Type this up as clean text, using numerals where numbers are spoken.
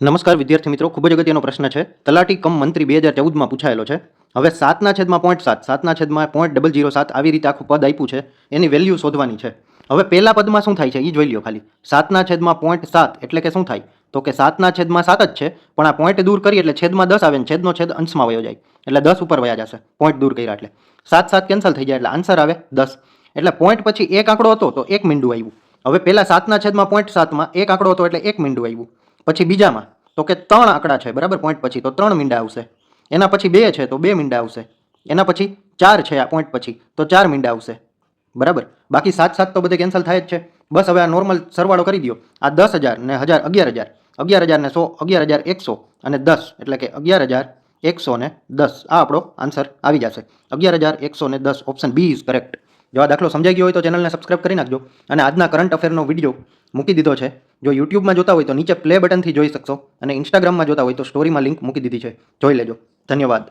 નમસ્કાર વિદ્યાર્થી મિત્રો, ખૂબ જ અગત્યનો પ્રશ્ન છે. તલાટી કમ મંત્રી 2014માં પૂછાયેલો છે. હવે 7/7.7 7/007 આવી રીતે આખું પદ આપ્યું છે, એની વેલ્યુ શોધવાની છે. હવે પહેલા પદમાં શું થાય છે એ જોઈ લ્યો ખાલી. 7/0.7 એટલે કે શું થાય? તો કે 7/7 જ છે, પણ આ પોઈન્ટ દૂર કરી એટલે છેદમાં 10 આવે ને છેદનો છેદ અંશમાં વયો જાય, એટલે 10 ઉપર વયા જશે. પોઈન્ટ દૂર કર્યા એટલે 7 કેન્સલ થઈ જાય, એટલે આન્સર આવે 10. એટલે પોઈન્ટ પછી એક આંકડો હતો તો 1 મીંડું આવ્યું. હવે પહેલા 7/0.7માં એક આંકડો હતો એટલે 1 મીંડું આવ્યું. પછી બીજામાં તો કે 3 આંકડા છે બરાબર, પોઈન્ટ પછી તો 3 મીંડા આવશે. એના પછી 2 છે તો 2 મીંડા આવશે. એના પછી 4 છે આ પોઈન્ટ પછી તો 4 મીંડા આવશે બરાબર. બાકી 7 તો બધે કેન્સલ થાય જ છે. બસ હવે આ નોર્મલ સરવાળો કરી દો. આ 10,000 ને 1000 11,000, 11,000 ને 100 11,100 અને 10 એટલે કે 11,110. આ આપણો આન્સર આવી જશે. 11,110 ઓપ્શન બી ઇઝ કરેક્ટ. જો આ દાખલો સમજાઈ ગયો હોય તો ચેનલને સબસ્ક્રાઇબ કરી નાખજો. અને આજના કરંટ અફેરનો વિડીયો મૂકી દીધો છે. જો યુટ્યુબમાં જોતા હોય તો નીચે પ્લે બટનથી જોઈ શકશો, અને ઇન્સ્ટાગ્રામમાં જોતા હોય તો સ્ટોરીમાં લિંક મૂકી દીધી છે, જોઈ લેજો. ધન્યવાદ.